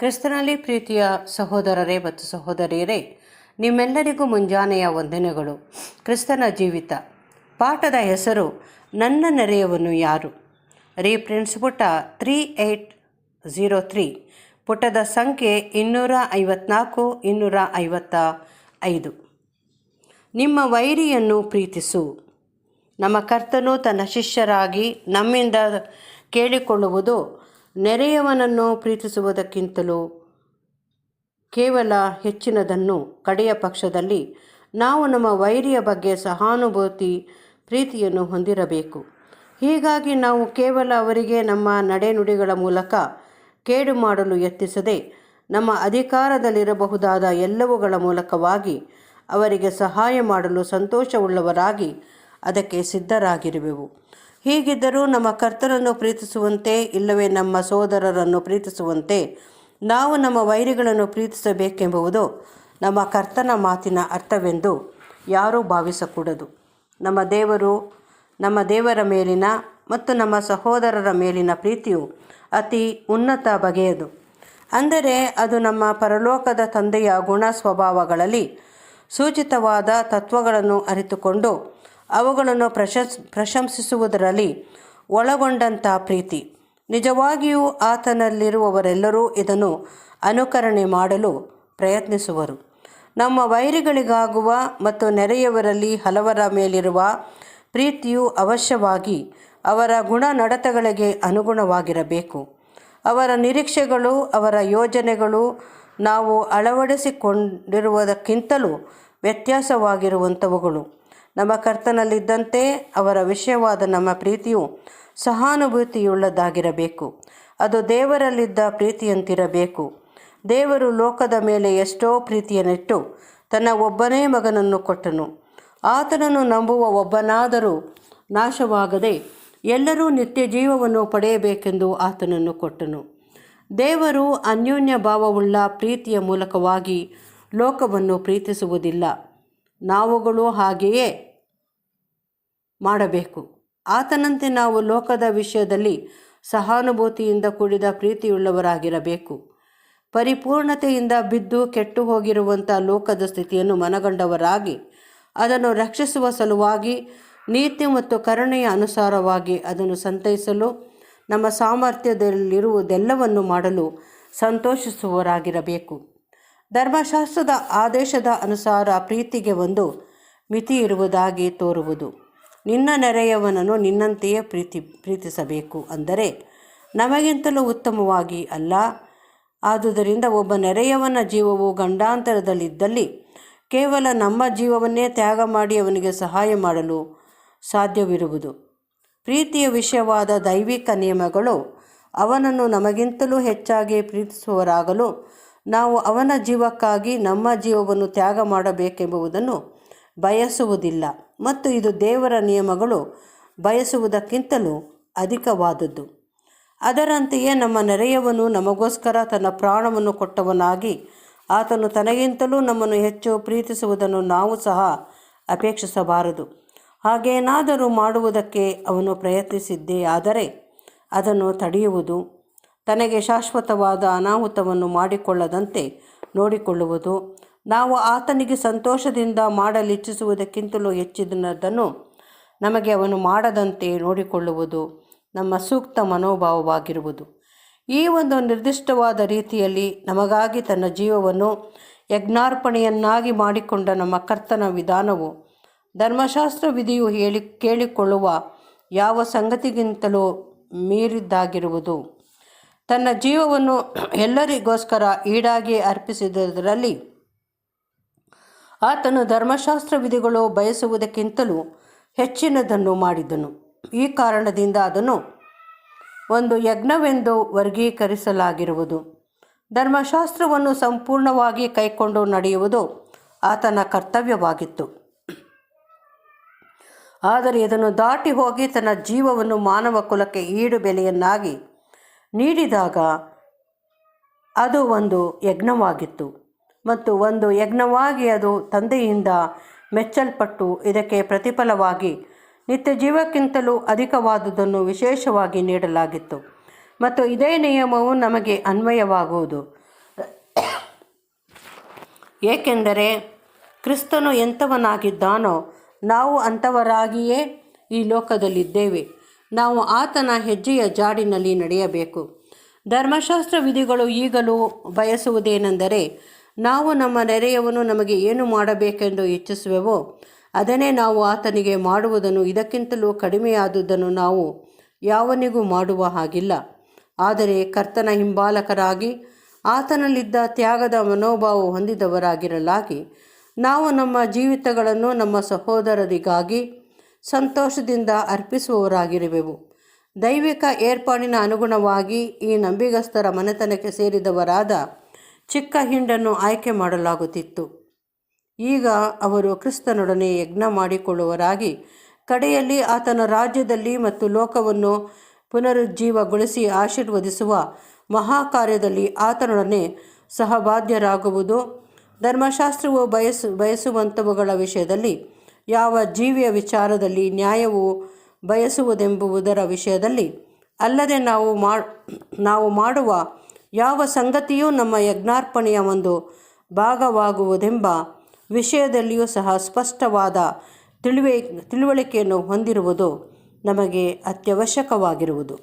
ಕ್ರಿಸ್ತನಲ್ಲಿ ಪ್ರೀತಿಯ ಸಹೋದರರೇ ಮತ್ತು ಸಹೋದರಿಯರೇ, ನಿಮ್ಮೆಲ್ಲರಿಗೂ ಮುಂಜಾನೆಯ ವಂದನೆಗಳು. ಕ್ರಿಸ್ತನ ಜೀವಿತ ಪಾಠದ ಹೆಸರು ನನ್ನ ನೆರೆಯವನು ಯಾರು. ರೀಪ್ರಿಂಟ್ಸ್ ಪುಟ 3803, ಪುಟದ ಸಂಖ್ಯೆ 254 255. ನಿಮ್ಮ ವೈರಿಯನ್ನು ಪ್ರೀತಿಸು. ನಮ್ಮ ಕರ್ತನು ತನ್ನ ಶಿಷ್ಯರಾಗಿ ನಮ್ಮಿಂದ ಕೇಳಿಕೊಳ್ಳುವುದು, ನೆರೆಯವನನ್ನು ಪ್ರೀತಿಸುವುದಕ್ಕಿಂತಲೂ ಕೇವಲ ಹೆಚ್ಚಿನದನ್ನು. ಕಡೆಯ ಪಕ್ಷದಲ್ಲಿ ನಾವು ನಮ್ಮ ವೈರಿಯ ಬಗ್ಗೆ ಸಹಾನುಭೂತಿ ಪ್ರೀತಿಯನ್ನು ಹೊಂದಿರಬೇಕು. ಹೀಗಾಗಿ ನಾವು ಕೇವಲ ಅವರಿಗೆ ನಮ್ಮ ನಡೆನುಡಿಗಳ ಮೂಲಕ ಕೇಡು ಮಾಡಲು ಯತ್ನಿಸದೆ, ನಮ್ಮ ಅಧಿಕಾರದಲ್ಲಿರಬಹುದಾದ ಎಲ್ಲವುಗಳ ಮೂಲಕವಾಗಿ ಅವರಿಗೆ ಸಹಾಯ ಮಾಡಲು ಸಂತೋಷವುಳ್ಳವರಾಗಿ ಅದಕ್ಕೆ ಸಿದ್ಧರಾಗಿರುವೆವು. ಹೀಗಿದ್ದರೂ ನಮ್ಮ ಕರ್ತನನ್ನು ಪ್ರೀತಿಸುವಂತೆ, ಇಲ್ಲವೇ ನಮ್ಮ ಸೋದರರನ್ನು ಪ್ರೀತಿಸುವಂತೆ ನಾವು ನಮ್ಮ ವೈರಿಗಳನ್ನು ಪ್ರೀತಿಸಬೇಕೆಂಬುದು ನಮ್ಮ ಕರ್ತನ ಮಾತಿನ ಅರ್ಥವೆಂದು ಯಾರೂ ಭಾವಿಸಕೂಡದು. ನಮ್ಮ ದೇವರ ಮೇಲಿನ ಮತ್ತು ನಮ್ಮ ಸಹೋದರರ ಮೇಲಿನ ಪ್ರೀತಿಯು ಅತಿ ಉನ್ನತ ಬಗೆಯದು. ಅಂದರೆ ಅದು ನಮ್ಮ ಪರಲೋಕದ ತಂದೆಯ ಗುಣ ಸ್ವಭಾವಗಳಲ್ಲಿ ಸೂಚಿತವಾದ ತತ್ವಗಳನ್ನು ಅರಿತುಕೊಂಡು ಅವುಗಳನ್ನು ಪ್ರಶಂಸಿಸುವುದರಲ್ಲಿ ಒಳಗೊಂಡಂಥ ಪ್ರೀತಿ. ನಿಜವಾಗಿಯೂ ಆತನಲ್ಲಿರುವವರೆಲ್ಲರೂ ಇದನ್ನು ಅನುಕರಣೆ ಮಾಡಲು ಪ್ರಯತ್ನಿಸುವರು. ನಮ್ಮ ವೈರಿಗಳಿಗಾಗುವ ಮತ್ತು ನೆರೆಯವರಲ್ಲಿ ಹಲವರ ಮೇಲಿರುವ ಪ್ರೀತಿಯು ಅವಶ್ಯವಾಗಿ ಅವರ ಗುಣನಡತೆಗಳಿಗೆ ಅನುಗುಣವಾಗಿರಬೇಕು. ಅವರ ನಿರೀಕ್ಷೆಗಳು, ಅವರ ಯೋಜನೆಗಳು ನಾವು ಅಳವಡಿಸಿಕೊಂಡಿರುವುದಕ್ಕಿಂತಲೂ ವ್ಯತ್ಯಾಸವಾಗಿರುವಂಥವುಗಳು. ನಮ್ಮ ಕರ್ತನಲ್ಲಿದ್ದಂತೆ ಅವರ ವಿಷಯವಾದ ನಮ್ಮ ಪ್ರೀತಿಯು ಸಹಾನುಭೂತಿಯುಳ್ಳದಾಗಿರಬೇಕು. ಅದು ದೇವರಲ್ಲಿದ್ದ ಪ್ರೀತಿಯಂತಿರಬೇಕು. ದೇವರು ಲೋಕದ ಮೇಲೆ ಎಷ್ಟೋ ಪ್ರೀತಿಯನ್ನಿಟ್ಟು ತನ್ನ ಒಬ್ಬನೇ ಮಗನನ್ನು ಕೊಟ್ಟನು. ಆತನನ್ನು ನಂಬುವ ಒಬ್ಬನಾದರೂ ನಾಶವಾಗದೆ ಎಲ್ಲರೂ ನಿತ್ಯ ಜೀವವನ್ನು ಪಡೆಯಬೇಕೆಂದು ಆತನನ್ನು ಕೊಟ್ಟನು. ದೇವರು ಅನ್ಯೋನ್ಯ ಭಾವವುಳ್ಳ ಪ್ರೀತಿಯ ಮೂಲಕವಾಗಿ ಲೋಕವನ್ನು ಪ್ರೀತಿಸುವುದಿಲ್ಲ. ನಾವುಗಳು ಹಾಗೆಯೇ ಮಾಡಬೇಕು. ಆತನಂತೆ ನಾವು ಲೋಕದ ವಿಷಯದಲ್ಲಿ ಸಹಾನುಭೂತಿಯಿಂದ ಕೂಡಿದ ಪ್ರೀತಿಯುಳ್ಳವರಾಗಿರಬೇಕು. ಪರಿಪೂರ್ಣತೆಯಿಂದ ಬಿದ್ದು ಕೆಟ್ಟು ಹೋಗಿರುವಂಥ ಲೋಕದ ಸ್ಥಿತಿಯನ್ನು ಮನಗಂಡವರಾಗಿ ಅದನ್ನು ರಕ್ಷಿಸುವ ಸಲುವಾಗಿ ನೀತಿ ಮತ್ತು ಕರುಣೆಯ ಅನುಸಾರವಾಗಿ ಅದನ್ನು ಸಂತೈಸಲು ನಮ್ಮ ಸಾಮರ್ಥ್ಯದಲ್ಲಿರುವುದೆಲ್ಲವನ್ನು ಮಾಡಲು ಸಂತೋಷಿಸುವವರಾಗಿರಬೇಕು. ಧರ್ಮಶಾಸ್ತ್ರದ ಆದೇಶದ ಅನುಸಾರ ಪ್ರೀತಿಗೆ ಒಂದು ಮಿತಿ ಇರುವುದಾಗಿ ತೋರುವುದು. ನಿನ್ನ ನೆರೆಯವನನ್ನು ನಿನ್ನಂತೆಯೇ ಪ್ರೀತಿಸಬೇಕು, ಅಂದರೆ ನಮಗಿಂತಲೂ ಉತ್ತಮವಾಗಿ ಅಲ್ಲ. ಆದುದರಿಂದ ಒಬ್ಬ ನೆರೆಯವನ ಜೀವವು ಗಂಡಾಂತರದಲ್ಲಿದ್ದಲ್ಲಿ ಕೇವಲ ನಮ್ಮ ಜೀವವನ್ನೇ ತ್ಯಾಗ ಮಾಡಿ ಅವನಿಗೆ ಸಹಾಯ ಮಾಡಲು ಸಾಧ್ಯವಿರುವುದು. ಪ್ರೀತಿಯ ವಿಷಯವಾದ ದೈವಿಕ ನಿಯಮಗಳು ಅವನನ್ನು ನಮಗಿಂತಲೂ ಹೆಚ್ಚಾಗಿ ಪ್ರೀತಿಸುವವರಾಗಲು ನಾವು ಅವನ ಜೀವಕ್ಕಾಗಿ ನಮ್ಮ ಜೀವವನ್ನು ತ್ಯಾಗ ಮಾಡಬೇಕೆಂಬುದನ್ನು ಬಯಸುವುದಿಲ್ಲ. ಮತ್ತು ಇದು ದೇವರ ನಿಯಮಗಳು ಬಯಸುವುದಕ್ಕಿಂತಲೂ ಅಧಿಕವಾದದ್ದು. ಅದರಂತೆಯೇ ನಮ್ಮ ನೆರೆಯವನು ನಮಗೋಸ್ಕರ ತನ್ನ ಪ್ರಾಣವನ್ನು ಕೊಟ್ಟವನಾಗಿ ಆತನು ತನಗಿಂತಲೂ ನಮ್ಮನ್ನು ಹೆಚ್ಚು ಪ್ರೀತಿಸುವುದನ್ನು ನಾವು ಸಹ ಅಪೇಕ್ಷಿಸಬಾರದು. ಹಾಗೇನಾದರೂ ಮಾಡುವುದಕ್ಕೆ ಅವನು ಪ್ರಯತ್ನಿಸಿದ್ದೇ ಆದರೆ ಅದನ್ನು ತಡೆಯುವುದು, ತನಗೆ ಶಾಶ್ವತವಾದ ಅನಾಹುತವನ್ನು ಮಾಡಿಕೊಳ್ಳದಂತೆ ನೋಡಿಕೊಳ್ಳುವುದು, ನಾವು ಆತನಿಗೆ ಸಂತೋಷದಿಂದ ಮಾಡಲಿಚ್ಛಿಸುವುದಕ್ಕಿಂತಲೂ ಹೆಚ್ಚಿನದನ್ನು ನಮಗೆ ಅವನು ಮಾಡದಂತೆ ನೋಡಿಕೊಳ್ಳುವುದು ನಮ್ಮ ಸೂಕ್ತ ಮನೋಭಾವವಾಗಿರುವುದು. ಈ ಒಂದು ನಿರ್ದಿಷ್ಟವಾದ ರೀತಿಯಲ್ಲಿ ನಮಗಾಗಿ ತನ್ನ ಜೀವವನ್ನು ಯಜ್ಞಾರ್ಪಣೆಯನ್ನಾಗಿ ಮಾಡಿಕೊಂಡ ನಮ್ಮ ಕರ್ತನ ವಿಧಾನವು ಧರ್ಮಶಾಸ್ತ್ರ ವಿಧಿಯು ಕೇಳಿಕೊಳ್ಳುವ ಯಾವ ಸಂಗತಿಗಿಂತಲೂ ಮೀರಿದ್ದಾಗಿರುವುದು. ತನ್ನ ಜೀವವನ್ನು ಎಲ್ಲರಿಗೋಸ್ಕರ ಈಡಾಗಿ ಅರ್ಪಿಸಿದುದರಲ್ಲಿ ಆತನು ಧರ್ಮಶಾಸ್ತ್ರ ವಿಧಿಗಳು ಬಯಸುವುದಕ್ಕಿಂತಲೂ ಹೆಚ್ಚಿನದನ್ನು ಮಾಡಿದನು. ಈ ಕಾರಣದಿಂದ ಅದನ್ನು ಒಂದು ಯಜ್ಞವೆಂದು ವರ್ಗೀಕರಿಸಲಾಗಿರುವುದು. ಧರ್ಮಶಾಸ್ತ್ರವನ್ನು ಸಂಪೂರ್ಣವಾಗಿ ಕೈಕೊಂಡು ನಡೆಯುವುದು ಆತನ ಕರ್ತವ್ಯವಾಗಿತ್ತು. ಆದರೆ ಇದನ್ನು ದಾಟಿ ಹೋಗಿ ತನ್ನ ಜೀವವನ್ನು ಮಾನವ ಕುಲಕ್ಕೆ ಈಡು ಬೆಲೆಯನ್ನಾಗಿ ನೀಡಿದಾಗ ಅದು ಒಂದು ಯಜ್ಞವಾಗಿತ್ತು. ಮತ್ತು ಒಂದು ಯಜ್ಞವಾಗಿ ಅದು ತಂದೆಯಿಂದ ಮೆಚ್ಚಲ್ಪಟ್ಟು ಇದಕ್ಕೆ ಪ್ರತಿಫಲವಾಗಿ ನಿತ್ಯ ಜೀವಕ್ಕಿಂತಲೂ ಅಧಿಕವಾದುದನ್ನು ವಿಶೇಷವಾಗಿ ನೀಡಲಾಗಿತ್ತು. ಮತ್ತು ಇದೇ ನಿಯಮವು ನಮಗೆ ಅನ್ವಯವಾಗುವುದು. ಏಕೆಂದರೆ ಕ್ರಿಸ್ತನು ಎಂಥವನಾಗಿದ್ದಾನೋ ನಾವು ಅಂಥವರಾಗಿಯೇ ಈ ಲೋಕದಲ್ಲಿದ್ದೇವೆ. ನಾವು ಆತನ ಹೆಜ್ಜೆಯ ಜಾಡಿನಲ್ಲಿ ನಡೆಯಬೇಕು. ಧರ್ಮಶಾಸ್ತ್ರ ವಿಧಿಗಳು ಈಗಲೂ ಬಯಸುವುದೇನೆಂದರೆ ನಾವು ನಮ್ಮ ನೆರೆಯವನು ನಮಗೆ ಏನು ಮಾಡಬೇಕೆಂದು ಇಚ್ಛಿಸುವೆವೋ ಅದನ್ನೇ ನಾವು ಆತನಿಗೆ ಮಾಡುವುದನ್ನು, ಇದಕ್ಕಿಂತಲೂ ಕಡಿಮೆಯಾದುದನ್ನು ನಾವು ಯಾವನಿಗೂ ಮಾಡುವ ಹಾಗಿಲ್ಲ. ಆದರೆ ಕರ್ತನ ಹಿಂಬಾಲಕರಾಗಿ ಆತನಲ್ಲಿದ್ದ ತ್ಯಾಗದ ಮನೋಭಾವ ಹೊಂದಿದವರಾಗಿರಲಾಗಿ ನಾವು ನಮ್ಮ ಜೀವಿತಗಳನ್ನು ನಮ್ಮ ಸಹೋದರರಿಗಾಗಿ ಸಂತೋಷದಿಂದ ಅರ್ಪಿಸುವವರಾಗಿರುವೆವು. ದೈವಿಕ ಏರ್ಪಾಡಿನ ಅನುಗುಣವಾಗಿ ಈ ನಂಬಿಗಸ್ತರ ಮನೆತನಕ್ಕೆ ಸೇರಿದವರಾದ ಚಿಕ್ಕ ಹಿಂಡನ್ನು ಆಯ್ಕೆ ಮಾಡಲಾಗುತ್ತಿತ್ತು. ಈಗ ಅವರು ಕ್ರಿಸ್ತನೊಡನೆ ಯಜ್ಞ ಮಾಡಿಕೊಳ್ಳುವವರಾಗಿ ಕಡೆಯಲ್ಲಿ ಆತನ ರಾಜ್ಯದಲ್ಲಿ ಮತ್ತು ಲೋಕವನ್ನು ಪುನರುಜ್ಜೀವಗೊಳಿಸಿ ಆಶೀರ್ವದಿಸುವ ಮಹಾಕಾರ್ಯದಲ್ಲಿ ಆತನೊಡನೆ ಸಹಭಾಗ್ಯರಾಗುವುದು. ಧರ್ಮಶಾಸ್ತ್ರವು ಬಯಸುವಂಥವುಗಳ ವಿಷಯದಲ್ಲಿ, ಯಾವ ಜೀವಿಯ ವಿಚಾರದಲ್ಲಿ ನ್ಯಾಯವು ಬಯಸುವುದೆಂಬುದರ ವಿಷಯದಲ್ಲಿ ಅಲ್ಲದೆ ನಾವು ಮಾಡುವ ಯಾವ ಸಂಗತಿಯೂ ನಮ್ಮ ಯಜ್ಞಾರ್ಪಣೆಯ ಒಂದು ಭಾಗವಾಗುವುದೆಂಬ ವಿಷಯದಲ್ಲಿಯೂ ಸಹ ಸ್ಪಷ್ಟವಾದ ತಿಳುವಳಿಕೆಯನ್ನು ಹೊಂದಿರುವುದು ನಮಗೆ ಅತ್ಯವಶ್ಯಕವಾಗಿರುವುದು.